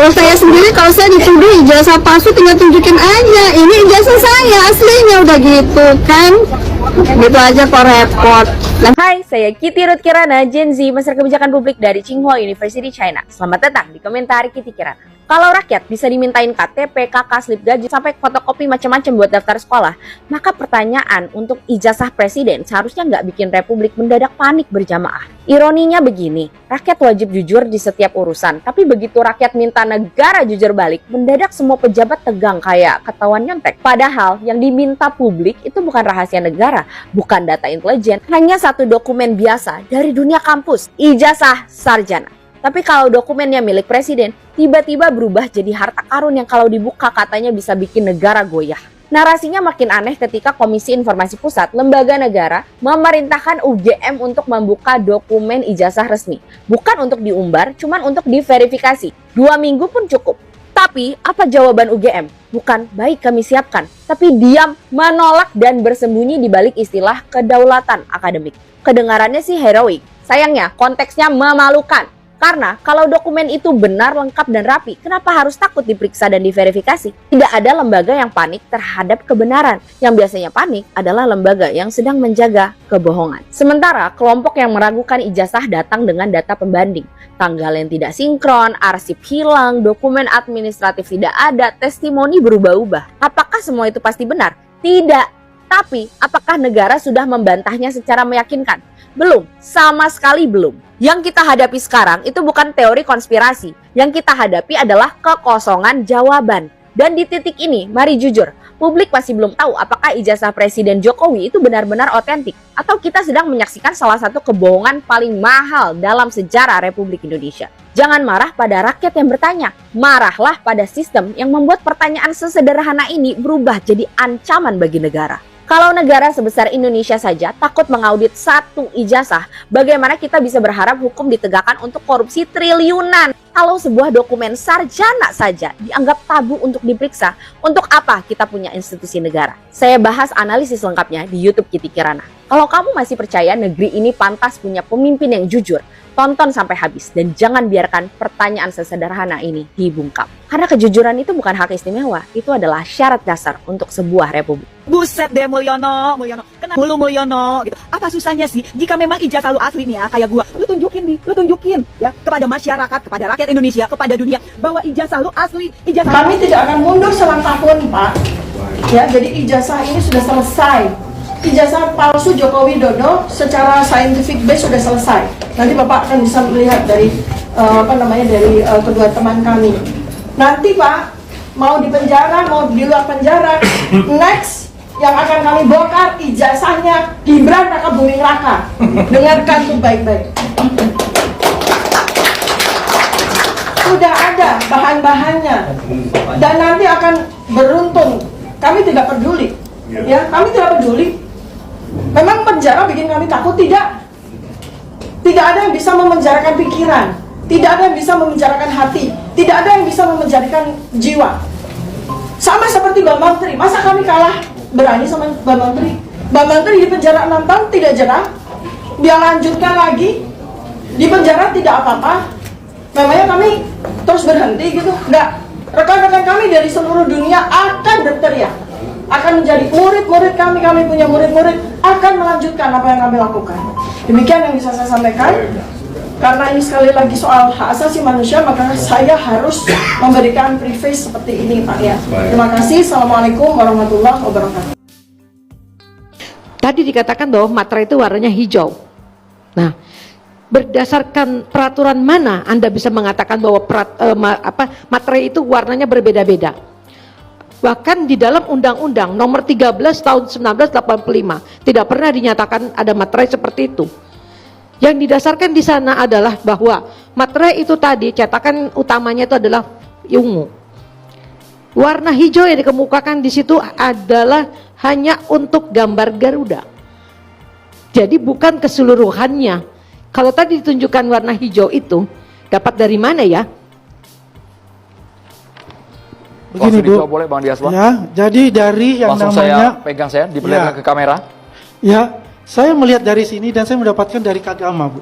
Kalau saya sendiri, kalau saya dituduh ijazah palsu, tinggal tunjukin aja. Ini ijazah saya aslinya, udah gitu kan. Gitu aja kok repot. Hai, saya Kitty Ruth Kirana, Gen Z, Master Kebijakan Publik dari Tsinghua University, China. Selamat datang di Komentar Kitty Kirana. Kalau rakyat bisa dimintain KTP, KK, slip gaji, sampai fotokopi macam-macam buat daftar sekolah, maka pertanyaan untuk ijazah presiden seharusnya nggak bikin Republik mendadak panik berjamaah. Ironinya begini, rakyat wajib jujur di setiap urusan, tapi begitu rakyat minta negara jujur balik, mendadak semua pejabat tegang kayak ketahuan nyontek. Padahal yang diminta publik itu bukan rahasia negara, bukan data intelijen, hanya satu dokumen biasa dari dunia kampus, ijazah sarjana. Tapi kalau dokumennya milik presiden, tiba-tiba berubah jadi harta karun yang kalau dibuka katanya bisa bikin negara goyah. Narasinya makin aneh ketika Komisi Informasi Pusat, lembaga negara, memerintahkan UGM untuk membuka dokumen ijazah resmi. Bukan untuk diumbar, cuman untuk diverifikasi. 2 minggu pun cukup. Tapi apa jawaban UGM? Bukan baik kami siapkan, tapi diam, menolak dan bersembunyi di balik istilah kedaulatan akademik. Kedengarannya sih heroik, sayangnya konteksnya memalukan. Karena kalau dokumen itu benar, lengkap, dan rapi, kenapa harus takut diperiksa dan diverifikasi? Tidak ada lembaga yang panik terhadap kebenaran. Yang biasanya panik adalah lembaga yang sedang menjaga kebohongan. Sementara kelompok yang meragukan ijazah datang dengan data pembanding. Tanggal yang tidak sinkron, arsip hilang, dokumen administratif tidak ada, testimoni berubah-ubah. Apakah semua itu pasti benar? Tidak. Tapi apakah negara sudah membantahnya secara meyakinkan? Belum, sama sekali belum. Yang kita hadapi sekarang itu bukan teori konspirasi. Yang kita hadapi adalah kekosongan jawaban. Dan di titik ini, mari jujur, publik masih belum tahu apakah ijazah Presiden Jokowi itu benar-benar otentik. Atau kita sedang menyaksikan salah satu kebohongan paling mahal dalam sejarah Republik Indonesia. Jangan marah pada rakyat yang bertanya, marahlah pada sistem yang membuat pertanyaan sesederhana ini berubah jadi ancaman bagi negara. Kalau negara sebesar Indonesia saja takut mengaudit satu ijazah, bagaimana kita bisa berharap hukum ditegakkan untuk korupsi triliunan? Kalau sebuah dokumen sarjana saja dianggap tabu untuk diperiksa, untuk apa kita punya institusi negara? Saya bahas analisis lengkapnya di YouTube Kitty Kirana. Kalau kamu masih percaya negeri ini pantas punya pemimpin yang jujur, tonton sampai habis dan jangan biarkan pertanyaan sesederhana ini dibungkam. Karena kejujuran itu bukan hak istimewa, itu adalah syarat dasar untuk sebuah republik. Buset deh Mulyono, kena mulu Mulyono gitu. Apa susahnya sih jika memang ijazah lu asli nih ya, kayak gua, lu tunjukin ya kepada masyarakat, kepada rakyat Indonesia, kepada dunia bahwa ijazah lu asli, ijazah. Kami tidak akan mundur selangkah pun, Pak. Ya, jadi ijazah ini sudah selesai. Ijazah palsu Joko Widodo secara scientific base sudah selesai. Nanti Bapak akan bisa melihat dari dari kedua teman kami. Nanti Pak, mau di penjara, mau di luar penjara, next yang akan kami bongkar ijazahnya Gibran Raka Buming Raka. Dengarkan tuh baik-baik. Sudah ada bahan-bahannya dan nanti akan beruntun. Kami tidak peduli, ya, kami tidak peduli. Memang penjara bikin kami takut? Tidak. Tidak ada yang bisa memenjarakan pikiran. Tidak ada yang bisa memenjarakan hati. Tidak ada yang bisa memenjarakan jiwa. Sama seperti Bambang Tri. Masa kami kalah berani sama Bambang Tri? Bambang Tri di penjara 6 tahun tidak jerah. Dia lanjutkan lagi. Di penjara tidak apa-apa. Memangnya kami terus berhenti gitu? Enggak. Rekan-rekan kami dari seluruh dunia akan berteriak. Akan menjadi murid-murid kami punya murid-murid akan melanjutkan apa yang kami lakukan. Demikian yang bisa saya sampaikan. Karena ini sekali lagi soal hak asasi manusia, maka saya harus memberikan preface seperti ini, Pak ya. Terima kasih. Assalamualaikum warahmatullahi wabarakatuh. Tadi dikatakan bahwa materai itu warnanya hijau. Nah, berdasarkan peraturan mana Anda bisa mengatakan bahwa materai itu warnanya berbeda-beda? Bahkan di dalam Undang-Undang nomor 13 tahun 1985 tidak pernah dinyatakan ada materai seperti itu. Yang didasarkan di sana adalah bahwa materai itu tadi cetakan utamanya itu adalah ungu. Warna hijau yang dikemukakan di situ adalah hanya untuk gambar Garuda. Jadi bukan keseluruhannya. Kalau tadi ditunjukkan warna hijau itu dapat dari mana ya? Begini Bu, boleh Bang Diaswa? Ya, jadi dari yang langsung namanya saya pegang diperlihatkan ya, ke kamera. Ya, saya melihat dari sini dan saya mendapatkan dari Kagama Bu.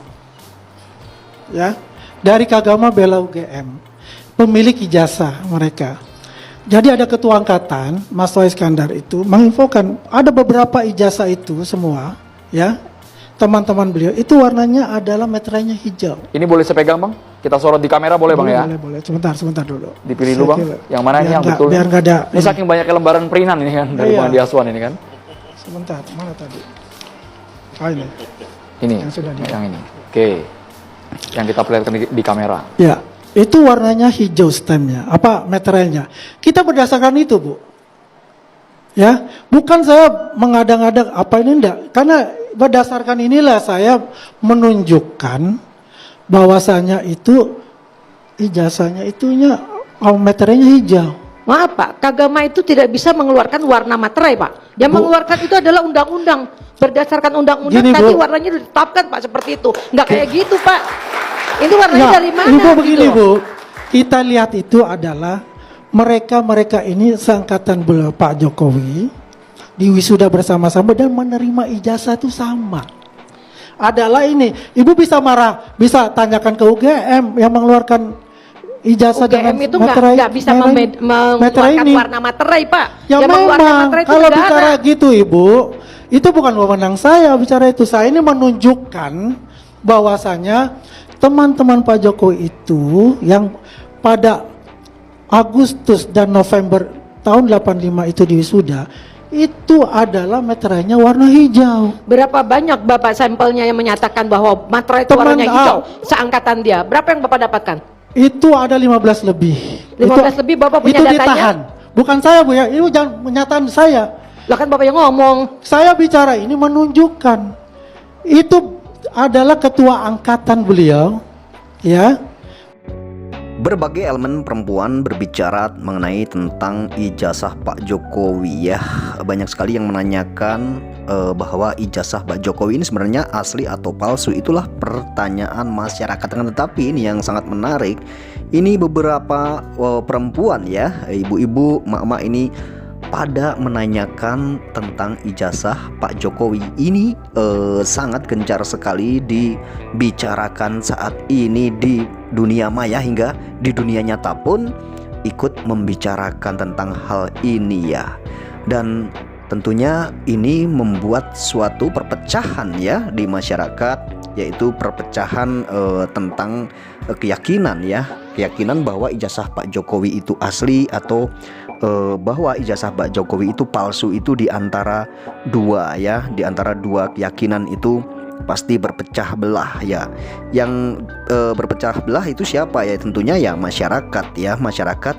Ya, dari Kagama Bela UGM. pemilik ijazah mereka. Jadi ada ketua angkatan, Mas Toa Iskandar itu menginfokan ada beberapa ijazah itu semua, ya, teman-teman beliau itu warnanya adalah meterainya hijau. Ini boleh saya pegang bang? Kita sorot di kamera boleh bang ya? Boleh. Sebentar dulu. Dipilih dulu bang. Yang mana ini yang betul? Biar nggak ada. Ini saking banyak lembaran perinan ini kan dari Iya. Bang Andi Aswan ini kan? Sebentar, mana tadi? Oh ini. Ini. Yang sudah di- Yang ini. Oke. Yang kita perlihatkan di kamera. Ya, itu warnanya hijau stemnya, apa meterainya. Kita berdasarkan itu, Bu. Ya, bukan saya mengadang-adang apa ini enggak. Karena berdasarkan inilah saya menunjukkan bahwasanya itu ijazahnya itunya meterainya hijau. Maaf Pak, Kagama itu tidak bisa mengeluarkan warna materai Pak. Yang mengeluarkan itu adalah undang-undang. Berdasarkan undang-undang Gini, tadi Bu. warnanya ditetapkan Pak seperti itu. Nggak kayak gitu Pak. Ini warnanya Ya, dari mana? Ibu begini gitu? Bu, kita lihat itu adalah mereka ini seangkatan beliau Pak Jokowi di wisuda bersama-sama dan menerima ijazah itu sama. Adalah ini, Ibu bisa marah, bisa tanyakan ke UGM yang mengeluarkan ijazah UGM itu materai- nggak bisa materai mengeluarkan ini. warna materai Pak. Ya Yang mengeluarkan memang, materai itu kalau negara. bicara gitu Ibu, itu bukan wewenang saya bicara itu. Saya ini menunjukkan bahwasanya teman-teman Pak Jokowi itu yang pada Agustus dan November tahun 85 itu di wisuda, itu adalah meterainya warna hijau. Berapa banyak Bapak sampelnya yang menyatakan bahwa materai itu Teman warnanya hijau seangkatan dia? Berapa yang Bapak dapatkan? Itu ada 15 lebih. 15 lebih Bapak punya itu datanya? ditahan. Bukan saya Bu ya, itu jangan pernyataan saya. Lah kan Bapak yang ngomong. Saya bicara ini menunjukkan itu adalah ketua angkatan beliau, ya. Berbagai elemen perempuan berbicara mengenai tentang ijazah Pak Jokowi ya. Banyak sekali yang menanyakan bahwa ijazah Pak Jokowi ini sebenarnya asli atau palsu. Itulah pertanyaan masyarakat. Tetapi ini yang sangat menarik. Ini beberapa perempuan ya, ibu-ibu, mak-mak ini pada menanyakan tentang ijazah Pak Jokowi. Ini sangat gencar sekali dibicarakan saat ini di dunia maya hingga di dunia nyata pun ikut membicarakan tentang hal ini ya. Dan tentunya ini membuat suatu perpecahan ya di masyarakat, yaitu perpecahan tentang keyakinan ya, keyakinan bahwa ijazah Pak Jokowi itu asli atau bahwa ijazah Pak Jokowi itu palsu. Itu di antara dua ya, di antara dua keyakinan itu pasti berpecah belah ya. Yang berpecah belah itu siapa ya? Tentunya ya masyarakat ya, masyarakat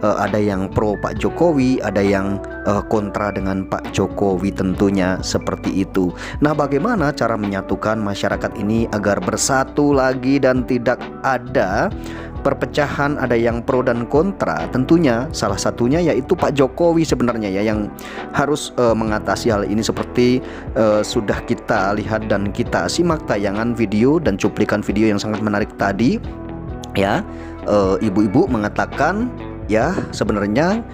ada yang pro Pak Jokowi, ada yang kontra dengan Pak Jokowi, tentunya seperti itu. Nah, bagaimana cara menyatukan masyarakat ini agar bersatu lagi dan tidak ada perpecahan, ada yang pro dan kontra? Tentunya salah satunya yaitu Pak Jokowi sebenarnya ya yang harus mengatasi hal ini, seperti sudah kita lihat dan kita simak tayangan video dan cuplikan video yang sangat menarik tadi ya. Ibu-ibu mengatakan ya sebenarnya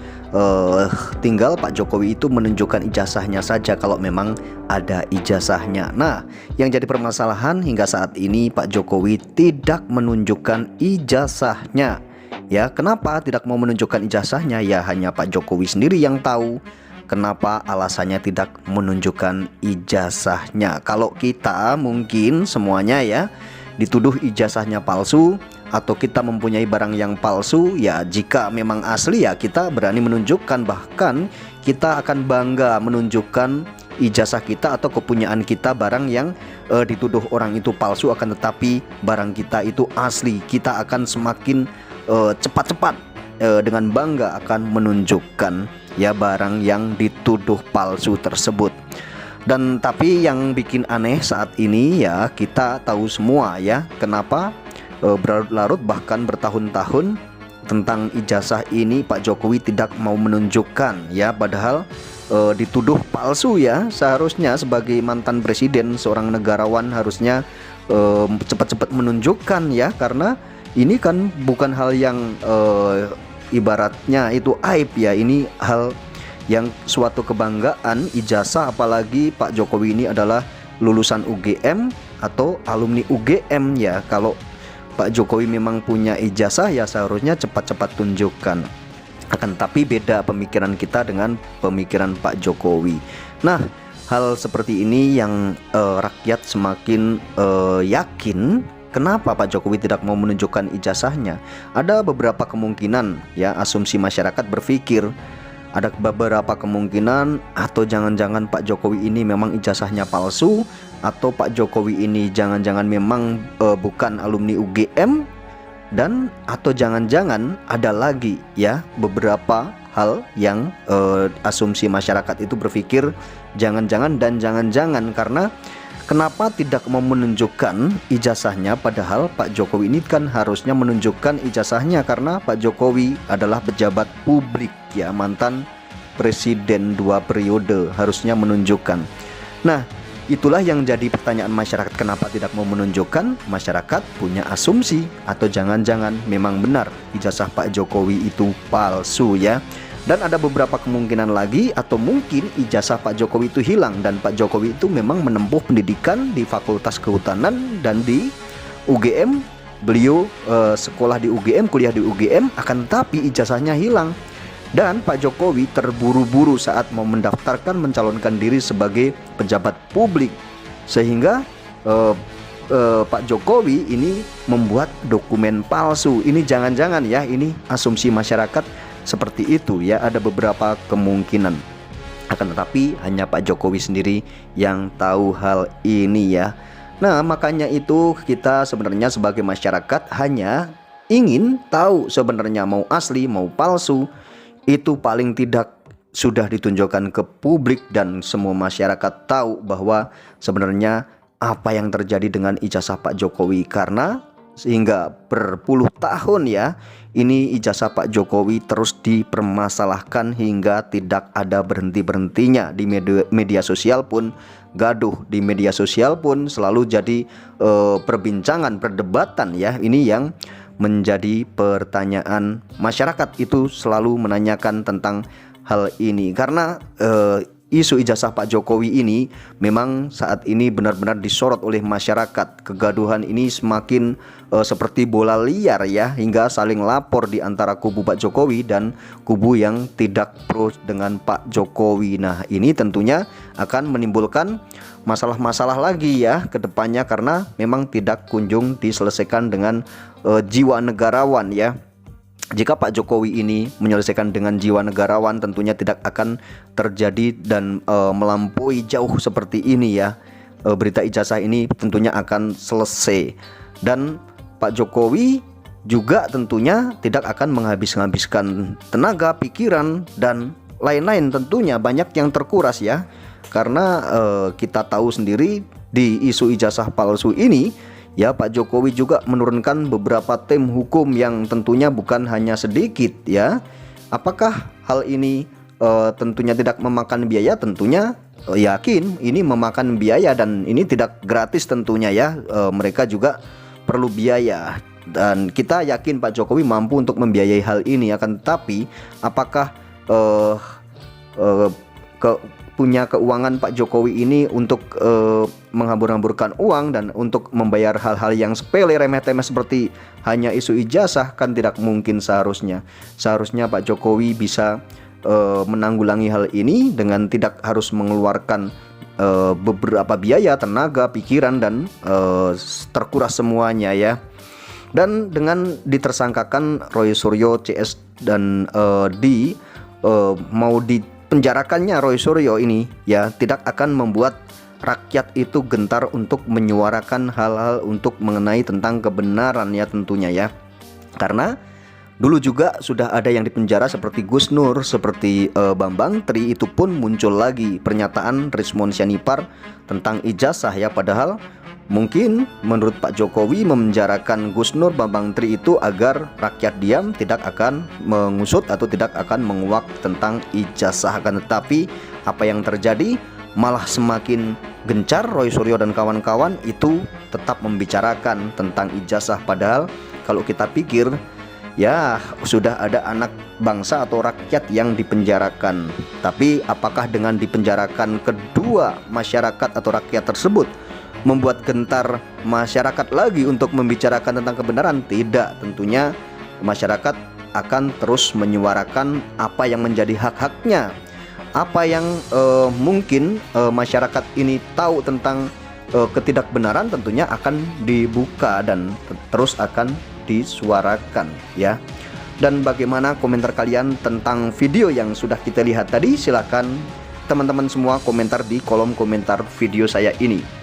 tinggal Pak Jokowi itu menunjukkan ijazahnya saja kalau memang ada ijazahnya. Nah, yang jadi permasalahan hingga saat ini Pak Jokowi tidak menunjukkan ijazahnya. Ya, kenapa tidak mau menunjukkan ijazahnya? Ya hanya Pak Jokowi sendiri yang tahu kenapa alasannya tidak menunjukkan ijazahnya. Kalau kita mungkin semuanya ya dituduh ijazahnya palsu atau kita mempunyai barang yang palsu, ya jika memang asli ya kita berani menunjukkan, bahkan kita akan bangga menunjukkan ijazah kita atau kepunyaan kita barang yang dituduh orang itu palsu, akan tetapi barang kita itu asli. Kita akan semakin cepat-cepat dengan bangga akan menunjukkan ya barang yang dituduh palsu tersebut. Dan tapi yang bikin aneh saat ini ya, kita tahu semua ya kenapa berlarut bahkan bertahun-tahun tentang ijazah ini Pak Jokowi tidak mau menunjukkan ya, padahal dituduh palsu ya. Seharusnya sebagai mantan presiden, seorang negarawan harusnya cepat-cepat menunjukkan ya, karena ini kan bukan hal yang ibaratnya itu aib ya, ini hal yang suatu kebanggaan ijazah, apalagi Pak Jokowi ini adalah lulusan UGM atau alumni UGM ya. Kalau Pak Jokowi memang punya ijazah, ya seharusnya cepat-cepat tunjukkan. Akan tapi beda pemikiran kita dengan pemikiran Pak Jokowi. Nah, hal seperti ini yang rakyat semakin yakin kenapa Pak Jokowi tidak mau menunjukkan ijazahnya. Ada beberapa kemungkinan ya, asumsi masyarakat berpikir ada beberapa kemungkinan, atau jangan-jangan Pak Jokowi ini memang ijazahnya palsu, atau Pak Jokowi ini jangan-jangan memang bukan alumni UGM, dan atau jangan-jangan ada lagi ya beberapa hal yang asumsi masyarakat itu berpikir jangan-jangan dan jangan-jangan. Karena kenapa tidak mau menunjukkan ijazahnya, padahal Pak Jokowi ini kan harusnya menunjukkan ijazahnya, karena Pak Jokowi adalah pejabat publik ya, mantan presiden 2 periode, harusnya menunjukkan. Nah, itulah yang jadi pertanyaan masyarakat, kenapa tidak mau menunjukkan. Masyarakat punya asumsi, atau jangan-jangan memang benar ijazah Pak Jokowi itu palsu ya. Dan ada beberapa kemungkinan lagi, atau mungkin ijazah Pak Jokowi itu hilang dan Pak Jokowi itu memang menempuh pendidikan di Fakultas Kehutanan dan di UGM. Beliau sekolah di UGM, kuliah di UGM, akan tapi ijazahnya hilang. Dan Pak Jokowi terburu-buru saat mau mendaftarkan mencalonkan diri sebagai pejabat publik, sehingga Pak Jokowi ini membuat dokumen palsu. Ini jangan-jangan ya, ini asumsi masyarakat seperti itu ya, ada beberapa kemungkinan. Akan tetapi hanya Pak Jokowi sendiri yang tahu hal ini ya. Nah, makanya itu kita sebenarnya sebagai masyarakat hanya ingin tahu sebenarnya mau asli mau palsu, itu paling tidak sudah ditunjukkan ke publik dan semua masyarakat tahu bahwa sebenarnya apa yang terjadi dengan ijazah Pak Jokowi. Karena sehingga berpuluh tahun ya, ini ijazah Pak Jokowi terus dipermasalahkan hingga tidak ada berhenti-berhentinya. Di media sosial pun gaduh, di media sosial pun selalu jadi perbincangan, perdebatan ya. Ini yang menjadi pertanyaan masyarakat, itu selalu menanyakan tentang hal ini. Karena isu ijazah Pak Jokowi ini memang saat ini benar-benar disorot oleh masyarakat. Kegaduhan ini semakin seperti bola liar ya, hingga saling lapor di antara kubu Pak Jokowi dan kubu yang tidak pro dengan Pak Jokowi. Nah, ini tentunya akan menimbulkan masalah-masalah lagi ya ke depannya, karena memang tidak kunjung diselesaikan dengan jiwa negarawan ya. Jika Pak Jokowi ini menyelesaikan dengan jiwa negarawan, tentunya tidak akan terjadi dan melampaui jauh seperti ini ya. Berita ijazah ini tentunya akan selesai. Dan Pak Jokowi juga tentunya tidak akan menghabiskan tenaga, pikiran, dan lain-lain. Tentunya banyak yang terkuras ya. Karena kita tahu sendiri di isu ijazah palsu ini ya, Pak Jokowi juga menurunkan beberapa tim hukum yang tentunya bukan hanya sedikit ya. Apakah hal ini tentunya tidak memakan biaya? Tentunya yakin ini memakan biaya, dan ini tidak gratis tentunya ya. Mereka juga perlu biaya, dan kita yakin Pak Jokowi mampu untuk membiayai hal ini. Akan tetapi apakah punya keuangan Pak Jokowi ini untuk menghambur-hamburkan uang dan untuk membayar hal-hal yang sepele, remeh-temeh seperti hanya isu ijazah? Kan tidak mungkin. Seharusnya Pak Jokowi bisa menanggulangi hal ini dengan tidak harus mengeluarkan beberapa biaya, tenaga, pikiran, dan terkuras semuanya ya. Dan dengan ditersangkakan Roy Suryo, CS, dan mau dipenjarakannya Roy Suryo ini ya, tidak akan membuat rakyat itu gentar untuk menyuarakan hal-hal untuk mengenai tentang kebenaran ya tentunya ya. Karena dulu juga sudah ada yang dipenjara seperti Gus Nur, seperti Bambang Tri, itu pun muncul lagi pernyataan Rismon Sianipar tentang ijazah ya. Padahal mungkin menurut Pak Jokowi memenjarakan Gus Nur, Bambang Tri itu agar rakyat diam, tidak akan mengusut atau tidak akan menguak tentang ijazah. Akan tetapi apa yang terjadi? Malah semakin gencar Roy Suryo dan kawan-kawan itu tetap membicarakan tentang ijazah. Padahal kalau kita pikir ya, sudah ada anak bangsa atau rakyat yang dipenjarakan. Tapi apakah dengan dipenjarakan kedua masyarakat atau rakyat tersebut membuat gentar masyarakat lagi untuk membicarakan tentang kebenaran. Tidak, tentunya masyarakat akan terus menyuarakan apa yang menjadi hak-haknya, apa yang mungkin masyarakat ini tahu tentang ketidakbenaran, tentunya akan dibuka dan terus akan disuarakan ya. Dan bagaimana komentar kalian tentang video yang sudah kita lihat tadi? Silakan teman-teman semua komentar di kolom komentar video saya ini.